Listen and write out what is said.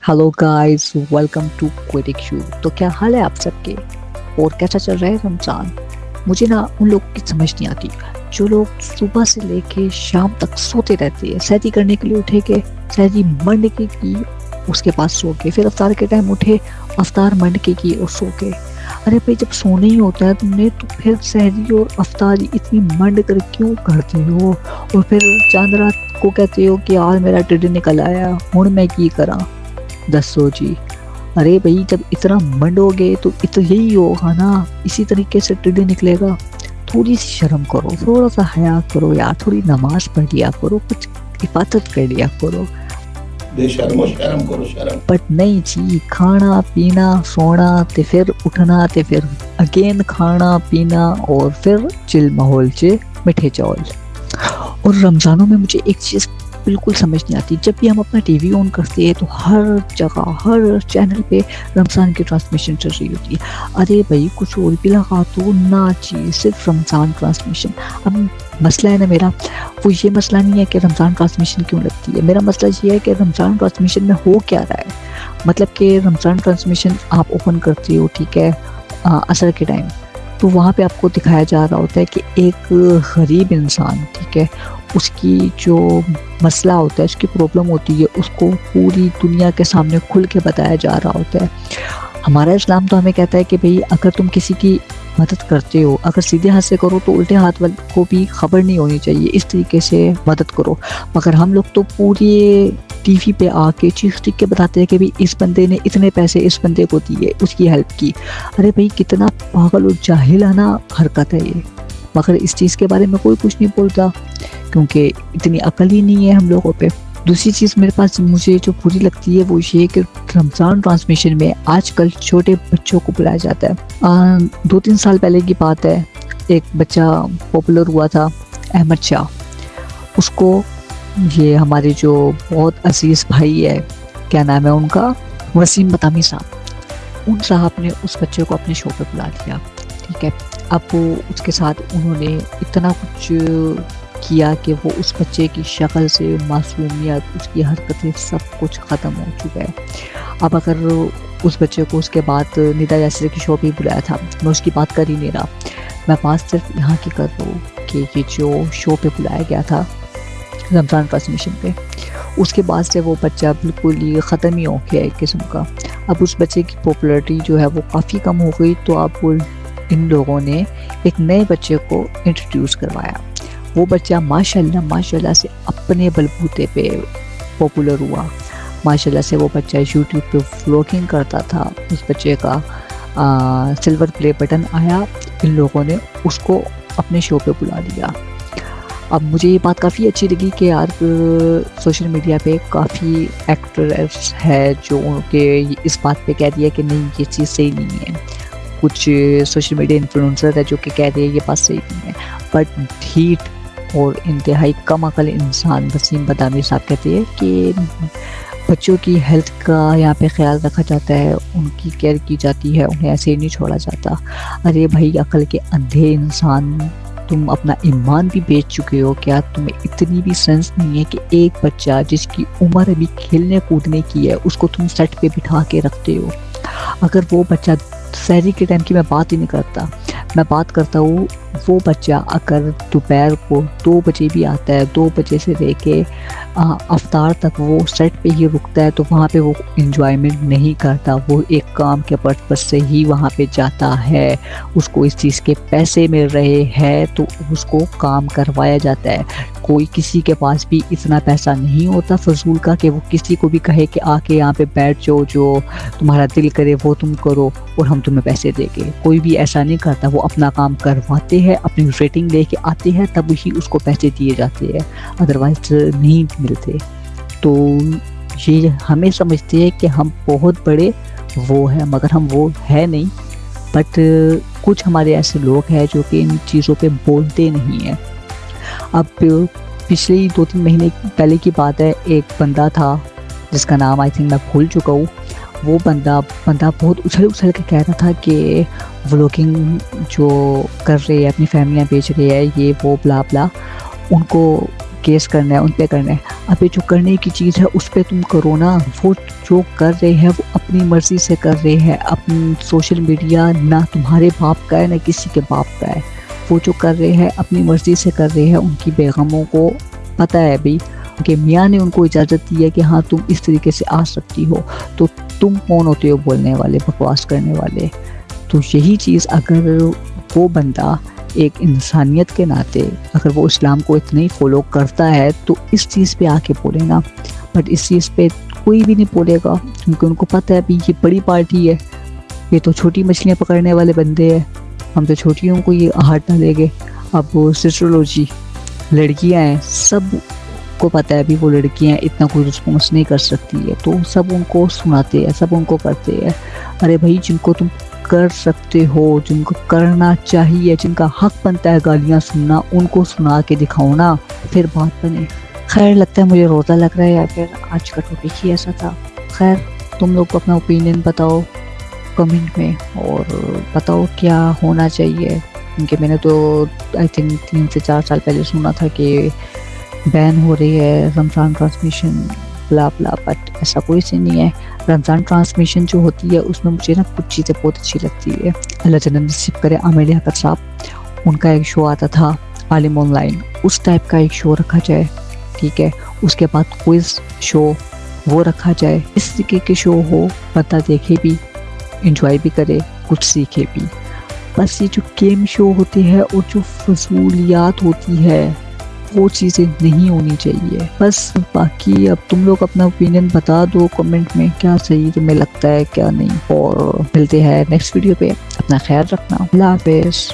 Hello guys, welcome to क्विटिक शू। तो क्या हाल है आप सबके और कैसा चल रहा है रमज़ान? मुझे ना उन लोगों की समझ नहीं आती जो लोग सुबह से लेके शाम तक सोते रहते हैं। सहरी करने के लिए उठे के सहरी मंड के की, उसके बाद सो के, फिर अफ्तार के टाइम उठे, अफ्तार मंड के की और सो के। अरे भाई, जब सोना ही होता है तुमने तो फिर सहरी और अफ्तारी इतनी मंड कर क्यों करते हो? और फिर चांद रात को कहते हो कि यार मेरा टिड्डी निकल आया, हुण मैं की करा? दसो जी। अरे भाई, जब इतना मंडोगे तो यही होगा ना, इसी तरीके से टिड्डी निकलेगा। थोड़ी सी शर्म करो, थोड़ा सा हया करो यार, थोड़ी नमाज पढ़ लिया करो, कुछ इबादत कर लिया करो। बेशर्मो शर्म करो शर्म। बट नहीं जी, खाना पीना सोना ते फिर उठना ते फिर अगेन खाना पीना और फिर चिल माहौल चे मिठे चावल। और रमज़ानों में मुझे एक चीज़ बिल्कुल समझ नहीं आती, जब भी हम अपना टीवी ऑन करते हैं तो हर जगह हर चैनल पे रमज़ान की ट्रांसमिशन चल रही होती है। अरे भाई, कुछ और भी लगा तो ना जी, सिर्फ रमज़ान ट्रांसमिशन। अब मसला है ना मेरा, वो ये मसला नहीं है कि रमज़ान ट्रांसमिशन क्यों लगती है। मेरा मसला ये है कि रमज़ान ट्रांसमिशन में हो क्या रहा है। मतलब कि रमज़ान ट्रांसमिशन आप ओपन करते हो, ठीक है, असर के टाइम, तो वहाँ पे आपको दिखाया जा रहा होता है कि एक गरीब इंसान, ठीक है, उसकी जो मसला होता है, उसकी प्रॉब्लम होती है, उसको पूरी दुनिया के सामने खुल के बताया जा रहा होता है। हमारा इस्लाम तो हमें कहता है कि भाई, अगर तुम किसी की मदद करते हो, अगर सीधे हाथ से करो तो उल्टे हाथ वाले को भी खबर नहीं होनी चाहिए, इस तरीके से मदद करो। मगर हम लोग तो पूरी टीवी पे आके चीख चीख के बताते हैं कि भाई इस बंदे ने इतने पैसे इस बंदे को दिए, उसकी हेल्प की। अरे भाई, कितना पागल और जाहिलाना हरकत है ये। मगर इस चीज़ के बारे में कोई कुछ नहीं बोलता, क्योंकि इतनी अकल ही नहीं है हम लोगों पे। दूसरी चीज़ मेरे पास मुझे जो बुरी लगती है वो ये कि रमज़ान ट्रांसमिशन में आजकल छोटे बच्चों को बुलाया जाता है। 2-3 साल पहले की बात है, एक बच्चा पॉपुलर हुआ था, अहमद शाह। उसको ये हमारे जो बहुत अजीज़ भाई है, क्या नाम है उनका, वसीम बतामी साहब, उन साहब ने उस बच्चे को अपने शो पे बुला लिया, ठीक है। अब वो उसके साथ उन्होंने इतना कुछ किया कि वो उस बच्चे की शक्ल से मासूमियत, उसकी हरकतें, सब कुछ ख़त्म हो चुका है। अब अगर उस बच्चे को उसके बाद निदा यासिर की शो पे बुलाया था, मैं उसकी बात कर ही नहीं रहा, मैं बात सिर्फ यहाँ की कर रहा हूँ कि ये जो शो पे बुलाया गया था रमज़ान ट्रांसमिशन पे, उसके बाद से वो बच्चा बिल्कुल ही ख़त्म ही हो गया एक किस्म का। अब उस बच्चे की पॉपुलैरिटी जो है वो काफ़ी कम हो गई, तो अब इन लोगों ने एक नए बच्चे को इंट्रोड्यूस करवाया। वो बच्चा माशाल्लाह से अपने बलबूते पे पॉपुलर हुआ। माशाल्लाह से वो बच्चा यूट्यूब पे व्लॉगिंग करता था। उस बच्चे का सिल्वर प्ले बटन आया, इन लोगों ने उसको अपने शो पे बुला लिया। अब मुझे ये बात काफ़ी अच्छी लगी कि यार सोशल मीडिया पे काफ़ी एक्टर्स है जो उनके इस बात पे कह दिया कि नहीं, ये चीज़ सही नहीं है। कुछ सोशल मीडिया इन्फ्लुएंसर है जो कि कह रहे हैं ये बात सही नहीं है। बट ढीठ और इंतहाई कम अकल इंसान वसीम बदामी साहब कहते हैं कि बच्चों की हेल्थ का यहाँ पे ख्याल रखा जाता है, उनकी केयर की जाती है, उन्हें ऐसे ही नहीं छोड़ा जाता। अरे भाई, अकल के अंधे इंसान, तुम अपना ईमान भी बेच चुके हो क्या? तुम्हें इतनी भी सेंस नहीं है कि एक बच्चा जिसकी उम्र अभी खेलने कूदने की है, उसको तुम सेट पे बिठा के रखते हो। अगर वो बच्चा, सहरी के टाइम की मैं बात ही नहीं करता, मैं बात करता हूँ वो बच्चा अगर दोपहर को 2 बजे भी आता है, 2 बजे से लेके अफ्तार तक वो सेट पे ही रुकता है, तो वहाँ पे वो एंजॉयमेंट नहीं करता, वो एक काम के पर्पस से ही वहाँ पे जाता है। उसको इस चीज़ के पैसे मिल रहे हैं तो उसको काम करवाया जाता है। कोई किसी के पास भी इतना पैसा नहीं होता फजूल का कि वो किसी को भी कहे कि आके यहाँ पे बैठ जाओ, जो तुम्हारा दिल करे वो तुम करो और हम तुम्हें पैसे देंगे। कोई भी ऐसा नहीं करता, वो अपना काम करवाते हैं, अपनी रेटिंग लेके आते हैं, तब ही उसको पैसे दिए जाते हैं, अदरवाइज नहीं मिलते। तो ये हमें समझते हैं कि हम बहुत बड़े वो हैं, मगर हम वो है नहीं। बट कुछ हमारे ऐसे लोग हैं जो कि इन चीज़ों पे बोलते नहीं हैं। अब पिछले 2-3 महीने पहले की बात है, एक बंदा था जिसका नाम आई थिंक मैं भूल चुका हूँ। वो बंदा बहुत उछल के कह रहा था कि व्लॉगिंग जो कर रहे हैं, अपनी फैमिलियाँ बेच रहे हैं, ये वो ब्ला ब्ला, उनको केस करना है, उन पे करना है। ابھی جو کرنے کی چیز ہے اس پہ تم کرو نا. وہ جو کر رہے ہیں وہ اپنی مرضی سے کر رہے ہیں. اپنی سوشل میڈیا نہ تمہارے باپ کا ہے نہ کسی کے باپ کا ہے. وہ جو کر رہے ہیں اپنی مرضی سے کر رہے ہیں. ان کی بیگموں کو پتہ ہے بھی کہ میاں نے ان کو اجازت دی ہے کہ ہاں تم اس طریقے سے آ سکتی ہو. تو تم کون ہوتے ہو بولنے والے, بکواس کرنے والے؟ تو یہی چیز اگر وہ بندہ ایک انسانیت کے ناطے اگر وہ اسلام کو اتنا ہی فالو کرتا ہے تو اس چیز پہ آ کے بولے نا. بٹ اس چیز پہ کوئی بھی نہیں بولے گا کیونکہ ان کو پتہ ہے بھی یہ بڑی پارٹی ہے, یہ تو چھوٹی مچھلیاں پکڑنے والے بندے ہیں, ہم تو چھوٹیوں کو یہ ہاتھ نہ لے گے. اب وہ سسٹرولوجی لڑکیاں ہیں, سب کو پتہ ہے بھی وہ لڑکیاں اتنا کوئی رسپانس نہیں کر سکتی ہے, تو سب ان کو سناتے ہیں, سب ان کو کرتے ہیں. ارے بھائی جن کو تم کر سکتے ہو, جن کو کرنا چاہیے, جن کا حق بنتا ہے گالیاں سننا, ان کو سنا کے دکھاؤ نا, پھر بات بنے. خیر لگتا ہے مجھے روزہ لگ رہا ہے یا پھر آج کا ٹاپک ہی ایسا تھا. خیر تم لوگ اپنا اوپینین بتاؤ کمنٹ میں اور بتاؤ کیا ہونا چاہیے, کیونکہ میں نے تو آئی تھنک 3 سے 4 سال پہلے سنا تھا کہ بین ہو رہی ہے رمضان ٹرانسمیشن بلا بلا, بٹ ایسا کوئی سے نہیں ہے. رمضان ٹرانسمیشن جو ہوتی ہے اس میں مجھے نا کچھ چیزیں بہت اچھی لگتی ہے. اللہ جنت نصیب کرے عامر لیاقت صاحب, ان کا ایک شو آتا تھا عالم آن لائن, اس ٹائپ کا ایک شو رکھا جائے, ٹھیک ہے. اس کے بعد کوئز شو وہ رکھا جائے. اس طریقے کے شو ہو, بندہ دیکھے بھی, انجوائے بھی کرے, کچھ سیکھے بھی. بس یہ جو گیم شو ہوتے ہیں اور جو فضولیات ہوتی ہے وہ چیزیں نہیں ہونی چاہیے. بس باقی اب تم لوگ اپنا اوپینین بتا دو کمنٹ میں کیا صحیح تمہیں لگتا ہے کیا نہیں. اور ملتے ہیں نیکسٹ ویڈیو پہ, اپنا خیال رکھنا. اللہ حافظ.